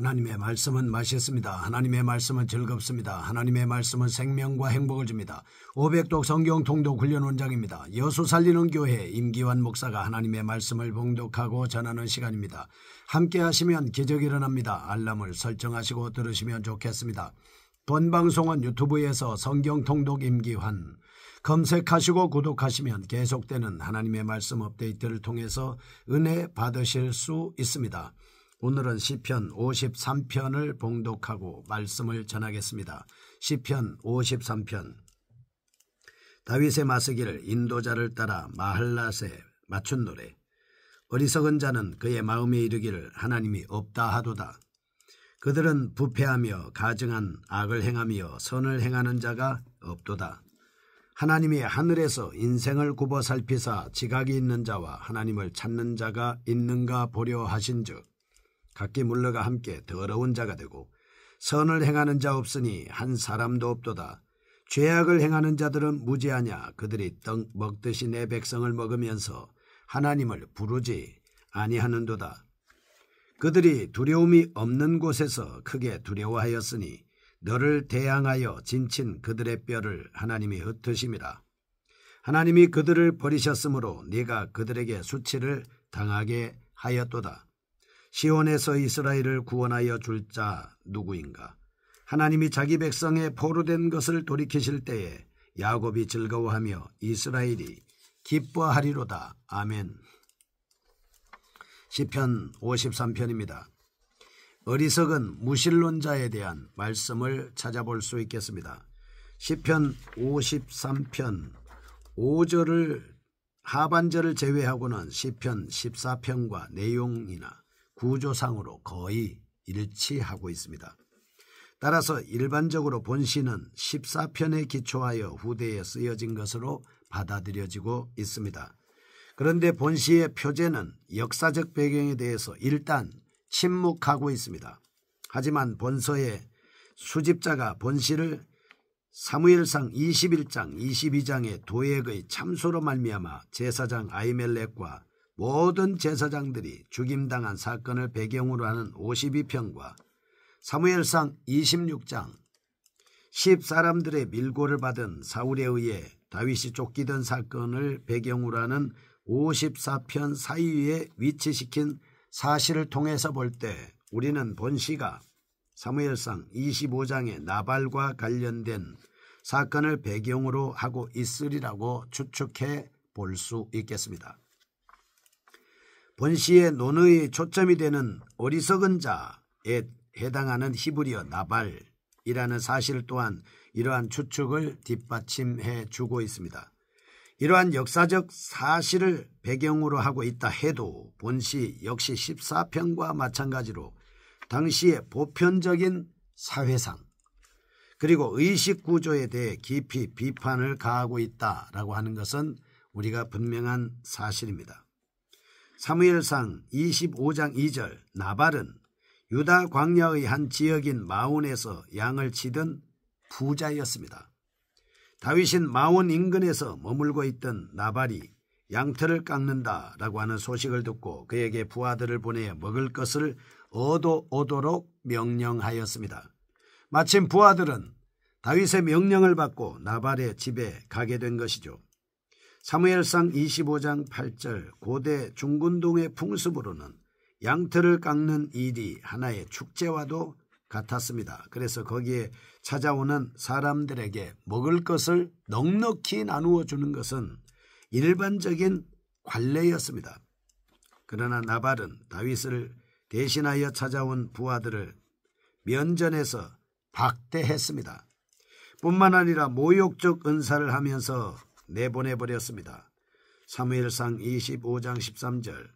하나님의 말씀은 맛있습니다. 하나님의 말씀은 즐겁습니다. 하나님의 말씀은 생명과 행복을 줍니다. 500독 성경 통독 훈련 원장입니다. 여수 살리는 교회 임기환 목사가 하나님의 말씀을 봉독하고 전하는 시간입니다. 함께 하시면 기적이 일어납니다. 알람을 설정하시고 들으시면 좋겠습니다. 본 방송은 유튜브에서 성경 통독 임기환 검색하시고 구독하시면 계속되는 하나님의 말씀 업데이트를 통해서 은혜 받으실 수 있습니다. 오늘은 시편 53편을 봉독하고 말씀을 전하겠습니다. 시편 53편. 다윗의 마쓰기를 인도자를 따라 마할랏에 맞춘 노래. 어리석은 자는 그의 마음에 이르기를 하나님이 없다 하도다. 그들은 부패하며 가증한 악을 행하며 선을 행하는 자가 없도다. 하나님이 하늘에서 인생을 굽어 살피사 지각이 있는 자와 하나님을 찾는 자가 있는가 보려 하신즉 각기 물러가 함께 더러운 자가 되고 선을 행하는 자 없으니 한 사람도 없도다. 죄악을 행하는 자들은 무지하냐. 그들이 떡 먹듯이 내 백성을 먹으면서 하나님을 부르지 아니하는도다. 그들이 두려움이 없는 곳에서 크게 두려워하였으니 너를 대항하여 진친 그들의 뼈를 하나님이 흩으심이라. 하나님이 그들을 버리셨으므로 네가 그들에게 수치를 당하게 하였도다. 시온에서 이스라엘을 구원하여 줄 자 누구인가? 하나님이 자기 백성의 포로된 것을 돌이키실 때에 야곱이 즐거워하며 이스라엘이 기뻐하리로다. 아멘. 시편 53편입니다. 어리석은 무신론자에 대한 말씀을 찾아볼 수 있겠습니다. 시편 53편 5절을 하반절을 제외하고는 시편 14편과 내용이나 구조상으로 거의 일치하고 있습니다. 따라서 일반적으로 본시는 14편에 기초하여 후대에 쓰여진 것으로 받아들여지고 있습니다. 그런데 본시의 표제는 역사적 배경에 대해서 일단 침묵하고 있습니다. 하지만 본서의 수집자가 본시를 사무엘상 21장, 22장의 도액의 참소로 말미암아 제사장 아히멜렉과 모든 제사장들이 죽임당한 사건을 배경으로 하는 52편과 사무엘상 26장 10사람들의 밀고를 받은 사울에 의해 다윗이 쫓기던 사건을 배경으로 하는 54편 사이에 위치시킨 사실을 통해서 볼 때 우리는 본시가 사무엘상 25장의 나발과 관련된 사건을 배경으로 하고 있으리라고 추측해 볼 수 있겠습니다. 본시의 논의의 초점이 되는 어리석은 자에 해당하는 히브리어 나발이라는 사실 또한 이러한 추측을 뒷받침해 주고 있습니다. 이러한 역사적 사실을 배경으로 하고 있다 해도 본시 역시 14편과 마찬가지로 당시의 보편적인 사회상 그리고 의식구조에 대해 깊이 비판을 가하고 있다라고 하는 것은 우리가 분명한 사실입니다. 사무엘상 25장 2절 나발은 유다 광야의 한 지역인 마온에서 양을 치던 부자였습니다. 다윗은 마온 인근에서 머물고 있던 나발이 양털을 깎는다라고 하는 소식을 듣고 그에게 부하들을 보내 먹을 것을 얻어오도록 명령하였습니다. 마침 부하들은 다윗의 명령을 받고 나발의 집에 가게 된 것이죠. 사무엘상 25장 8절 고대 중군동의 풍습으로는 양털을 깎는 일이 하나의 축제와도 같았습니다. 그래서 거기에 찾아오는 사람들에게 먹을 것을 넉넉히 나누어 주는 것은 일반적인 관례였습니다. 그러나 나발은 다윗을 대신하여 찾아온 부하들을 면전에서 박대했습니다. 뿐만 아니라 모욕적 은사를 하면서 내보내버렸습니다. 사무엘상 25장 13절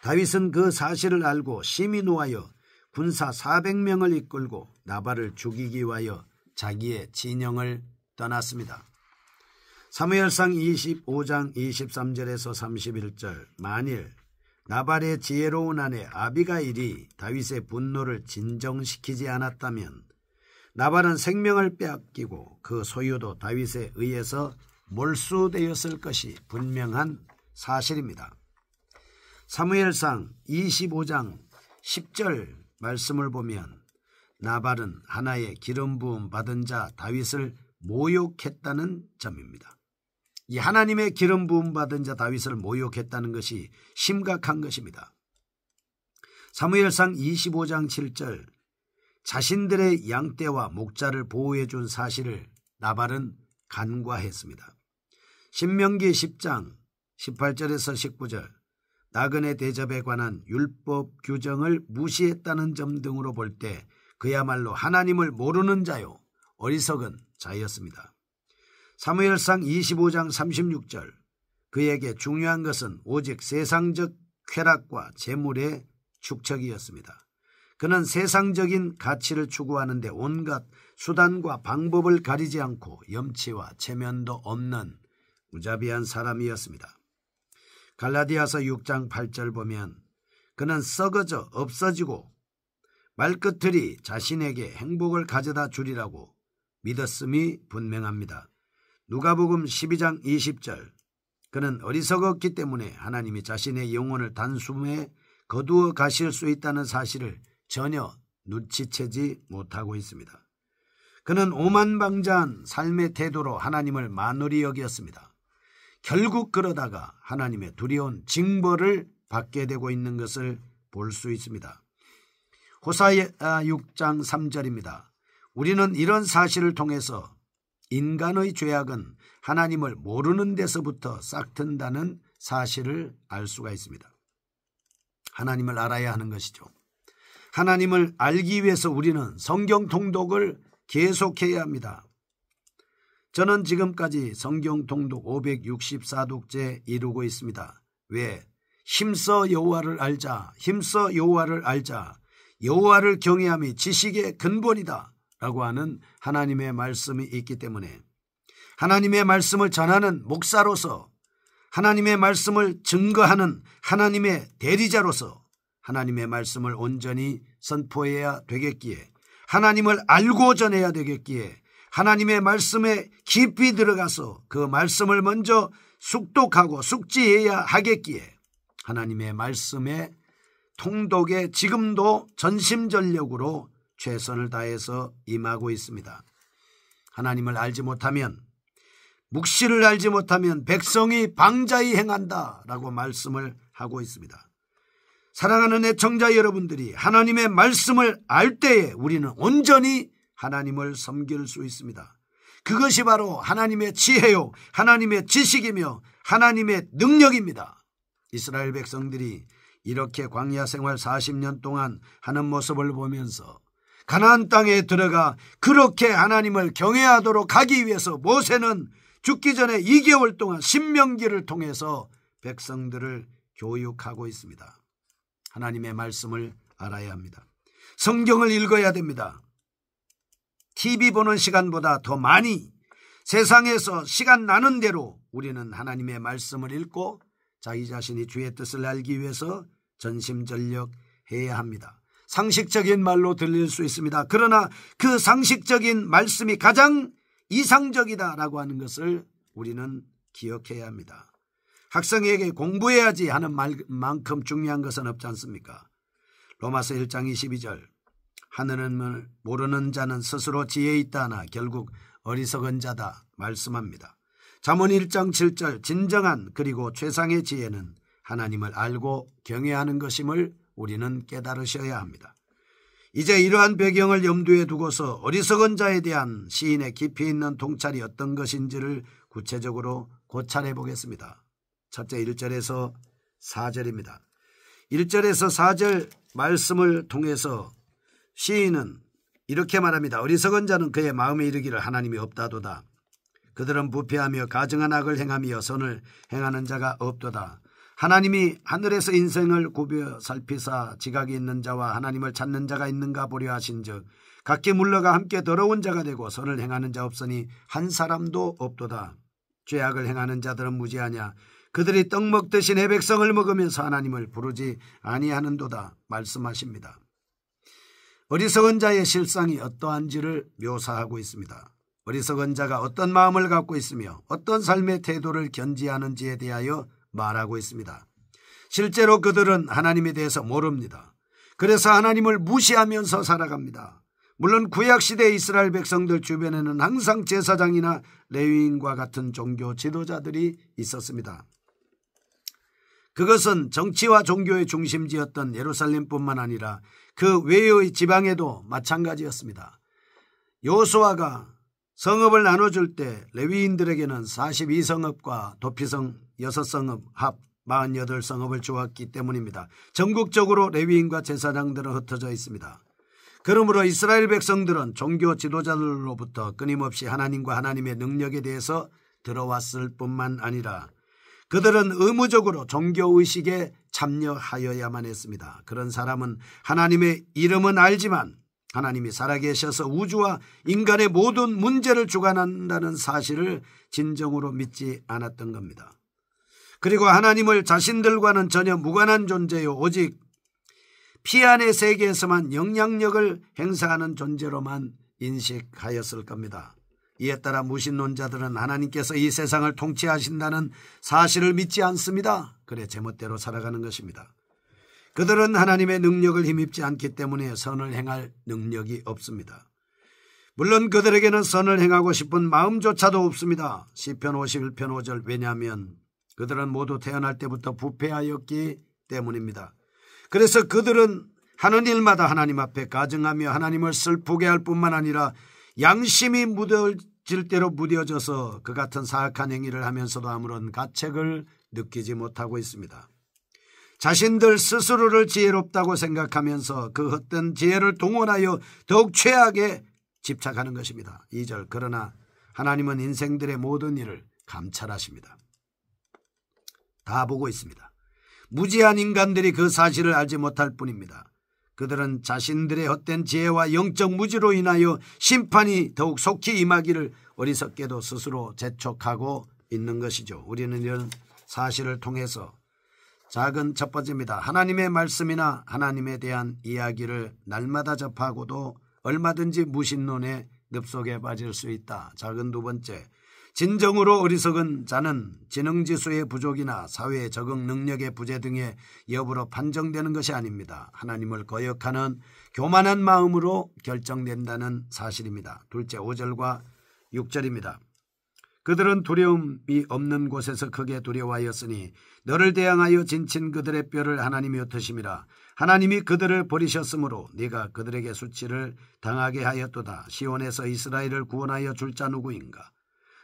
다윗은 그 사실을 알고 심히 노하여 군사 400명을 이끌고 나발을 죽이기 위하여 자기의 진영을 떠났습니다. 사무엘상 25장 23절에서 31절 만일 나발의 지혜로운 아내 아비가일이 다윗의 분노를 진정시키지 않았다면 나발은 생명을 빼앗기고 그 소유도 다윗에 의해서 몰수되었을 것이 분명한 사실입니다. 사무엘상 25장 10절 말씀을 보면 나발은 하나의 기름 부음 받은 자 다윗을 모욕했다는 점입니다. 이 하나님의 기름 부음 받은 자 다윗을 모욕했다는 것이 심각한 것입니다. 사무엘상 25장 7절 자신들의 양떼와 목자를 보호해 준 사실을 나발은 간과했습니다. 신명기 10장 18절에서 19절 나그네 대접에 관한 율법 규정을 무시했다는 점 등으로 볼 때 그야말로 하나님을 모르는 자요 어리석은 자였습니다. 사무엘상 25장 36절 그에게 중요한 것은 오직 세상적 쾌락과 재물의 축척이었습니다. 그는 세상적인 가치를 추구하는데 온갖 수단과 방법을 가리지 않고 염치와 체면도 없는 무자비한 사람이었습니다. 갈라디아서 6장 8절 보면 그는 썩어져 없어지고 말끝들이 자신에게 행복을 가져다 주리라고 믿었음이 분명합니다. 누가복음 12장 20절 그는 어리석었기 때문에 하나님이 자신의 영혼을 단숨에 거두어 가실 수 있다는 사실을 전혀 눈치채지 못하고 있습니다. 그는 오만방자한 삶의 태도로 하나님을 만홀히 여겼습니다. 결국 그러다가 하나님의 두려운 징벌을 받게 되고 있는 것을 볼 수 있습니다. 호사야 6장 3절입니다. 우리는 이런 사실을 통해서 인간의 죄악은 하나님을 모르는 데서부터 싹튼다는 사실을 알 수가 있습니다. 하나님을 알아야 하는 것이죠. 하나님을 알기 위해서 우리는 성경 통독을 계속해야 합니다. 저는 지금까지 성경 통독 564독째 이루고 있습니다. 왜? 힘써 여호와를 알자, 힘써 여호와를 알자, 여호와를 경외함이 지식의 근본이다 라고 하는 하나님의 말씀이 있기 때문에 하나님의 말씀을 전하는 목사로서 하나님의 말씀을 증거하는 하나님의 대리자로서 하나님의 말씀을 온전히 선포해야 되겠기에 하나님을 알고 전해야 되겠기에 하나님의 말씀에 깊이 들어가서 그 말씀을 먼저 숙독하고 숙지해야 하겠기에 하나님의 말씀의 통독에 지금도 전심전력으로 최선을 다해서 임하고 있습니다. 하나님을 알지 못하면 묵시를 알지 못하면 백성이 방자히 행한다 라고 말씀을 하고 있습니다. 사랑하는 애청자 여러분들이 하나님의 말씀을 알 때에 우리는 온전히 하나님을 섬길 수 있습니다. 그것이 바로 하나님의 지혜요 하나님의 지식이며 하나님의 능력입니다. 이스라엘 백성들이 이렇게 광야 생활 40년 동안 하는 모습을 보면서 가나안 땅에 들어가 그렇게 하나님을 경외하도록 하기 위해서 모세는 죽기 전에 2개월 동안 신명기를 통해서 백성들을 교육하고 있습니다. 하나님의 말씀을 알아야 합니다. 성경을 읽어야 됩니다. TV 보는 시간보다 더 많이 세상에서 시간 나는 대로 우리는 하나님의 말씀을 읽고 자기 자신이 주의 뜻을 알기 위해서 전심전력해야 합니다. 상식적인 말로 들릴 수 있습니다. 그러나 그 상식적인 말씀이 가장 이상적이다라고 하는 것을 우리는 기억해야 합니다. 학생에게 공부해야지 하는 말만큼 중요한 것은 없지 않습니까? 로마서 1장 22절 하늘은 모르는 자는 스스로 지혜 있다 하나 결국 어리석은 자다 말씀합니다. 잠언 1장 7절 진정한 그리고 최상의 지혜는 하나님을 알고 경외하는 것임을 우리는 깨달으셔야 합니다. 이제 이러한 배경을 염두에 두고서 어리석은 자에 대한 시인의 깊이 있는 통찰이 어떤 것인지를 구체적으로 고찰해 보겠습니다. 첫째 1절에서 4절입니다. 1절에서 4절 말씀을 통해서 시인은 이렇게 말합니다. 어리석은 자는 그의 마음에 이르기를 하나님이 없다도다. 그들은 부패하며 가증한 악을 행하며 선을 행하는 자가 없도다. 하나님이 하늘에서 인생을 굽여 살피사 지각이 있는 자와 하나님을 찾는 자가 있는가 보려 하신즉 각기 물러가 함께 더러운 자가 되고 선을 행하는 자 없으니 한 사람도 없도다. 죄악을 행하는 자들은 무지하냐. 그들이 떡 먹듯이 내 백성을 먹으면서 하나님을 부르지 아니하는도다 말씀하십니다. 어리석은 자의 실상이 어떠한지를 묘사하고 있습니다. 어리석은 자가 어떤 마음을 갖고 있으며 어떤 삶의 태도를 견지하는지에 대하여 말하고 있습니다. 실제로 그들은 하나님에 대해서 모릅니다. 그래서 하나님을 무시하면서 살아갑니다. 물론 구약시대 이스라엘 백성들 주변에는 항상 제사장이나 레위인과 같은 종교 지도자들이 있었습니다. 그것은 정치와 종교의 중심지였던 예루살렘뿐만 아니라 그 외의 지방에도 마찬가지였습니다. 여호수아가 성읍을 나눠줄 때 레위인들에게는 42성읍과 도피성 6성읍 합 48성읍을 주었기 때문입니다. 전국적으로 레위인과 제사장들은 흩어져 있습니다. 그러므로 이스라엘 백성들은 종교 지도자들로부터 끊임없이 하나님과 하나님의 능력에 대해서 들어왔을 뿐만 아니라 그들은 의무적으로 종교의식에 참여하여야만 했습니다. 그런 사람은 하나님의 이름은 알지만 하나님이 살아계셔서 우주와 인간의 모든 문제를 주관한다는 사실을 진정으로 믿지 않았던 겁니다. 그리고 하나님을 자신들과는 전혀 무관한 존재요 오직 피 안의 세계에서만 영향력을 행사하는 존재로만 인식하였을 겁니다. 이에 따라 무신론자들은 하나님께서 이 세상을 통치하신다는 사실을 믿지 않습니다. 그래 제멋대로 살아가는 것입니다. 그들은 하나님의 능력을 힘입지 않기 때문에 선을 행할 능력이 없습니다. 물론 그들에게는 선을 행하고 싶은 마음조차도 없습니다. 시편 51편 5절 왜냐하면 그들은 모두 태어날 때부터 부패하였기 때문입니다. 그래서 그들은 하는 일마다 하나님 앞에 가증하며 하나님을 슬프게 할 뿐만 아니라 양심이 무뎌질 대로 무뎌져서 그 같은 사악한 행위를 하면서도 아무런 가책을 느끼지 못하고 있습니다. 자신들 스스로를 지혜롭다고 생각하면서 그 헛된 지혜를 동원하여 더욱 최악에 집착하는 것입니다. 2절 그러나 하나님은 인생들의 모든 일을 감찰하십니다. 다 보고 있습니다. 무지한 인간들이 그 사실을 알지 못할 뿐입니다. 그들은 자신들의 헛된 지혜와 영적 무지로 인하여 심판이 더욱 속히 임하기를 어리석게도 스스로 재촉하고 있는 것이죠. 우리는 이런 사실을 통해서 작은 첫 번째입니다. 하나님의 말씀이나 하나님에 대한 이야기를 날마다 접하고도 얼마든지 무신론에 늪속에 빠질 수 있다. 작은 두 번째, 진정으로 어리석은 자는 지능지수의 부족이나 사회 적응 능력의 부재 등의 여부로 판정되는 것이 아닙니다. 하나님을 거역하는 교만한 마음으로 결정된다는 사실입니다. 둘째 5절과 6절입니다. 그들은 두려움이 없는 곳에서 크게 두려워하였으니 너를 대항하여 진친 그들의 뼈를 하나님이 흩으심이라. 하나님이 그들을 버리셨으므로 네가 그들에게 수치를 당하게 하였도다. 시온에서 이스라엘을 구원하여 줄 자 누구인가.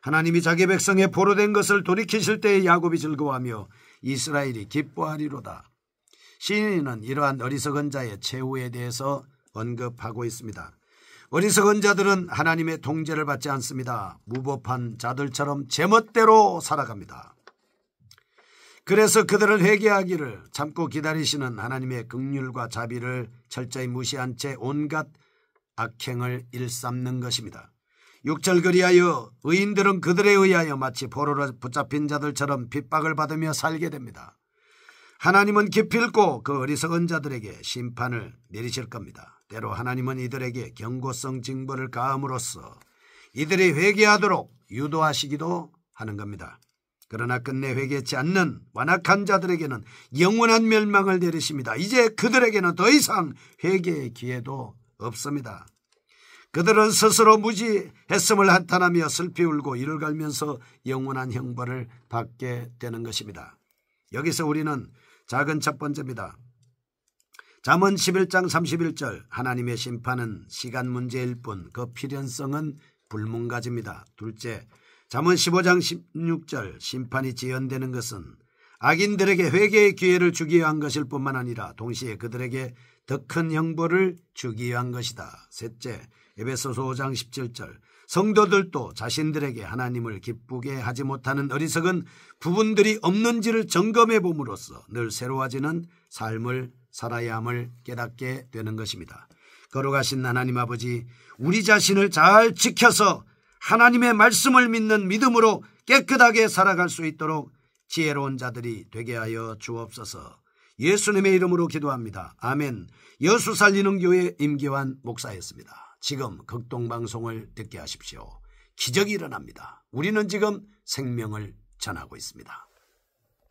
하나님이 자기 백성의 포로된 것을 돌이키실 때에 야곱이 즐거워하며 이스라엘이 기뻐하리로다. 시인은 이러한 어리석은 자의 최후에 대해서 언급하고 있습니다. 어리석은 자들은 하나님의 통제를 받지 않습니다. 무법한 자들처럼 제멋대로 살아갑니다. 그래서 그들을 회개하기를 참고 기다리시는 하나님의 긍휼과 자비를 철저히 무시한 채 온갖 악행을 일삼는 것입니다. 6절 그리하여 의인들은 그들에 의하여 마치 포로로 붙잡힌 자들처럼 핍박을 받으며 살게 됩니다. 하나님은 기필코 그 어리석은 자들에게 심판을 내리실 겁니다. 때로 하나님은 이들에게 경고성 징벌을 가함으로써 이들이 회개하도록 유도하시기도 하는 겁니다. 그러나 끝내 회개치 않는 완악한 자들에게는 영원한 멸망을 내리십니다. 이제 그들에게는 더 이상 회개의 기회도 없습니다. 그들은 스스로 무지했음을 한탄하며 슬피 울고 이를 갈면서 영원한 형벌을 받게 되는 것입니다. 여기서 우리는 작은 첫 번째입니다. 잠언 11장 31절 하나님의 심판은 시간 문제일 뿐 그 필연성은 불문가집니다. 둘째 잠언 15장 16절 심판이 지연되는 것은 악인들에게 회개의 기회를 주기 위한 것일 뿐만 아니라 동시에 그들에게 더 큰 형벌을 주기 위한 것이다. 셋째 에베소서 5장 17절 성도들도 자신들에게 하나님을 기쁘게 하지 못하는 어리석은 부분들이 없는지를 점검해 봄으로써 늘 새로워지는 삶을 살아야 함을 깨닫게 되는 것입니다. 거룩하신 하나님 아버지, 우리 자신을 잘 지켜서 하나님의 말씀을 믿는 믿음으로 깨끗하게 살아갈 수 있도록 지혜로운 자들이 되게 하여 주옵소서. 예수님의 이름으로 기도합니다. 아멘. 여수 살리는 교회 임기환 목사였습니다. 지금 극동방송을 듣게 하십시오. 기적이 일어납니다. 우리는 지금 생명을 전하고 있습니다.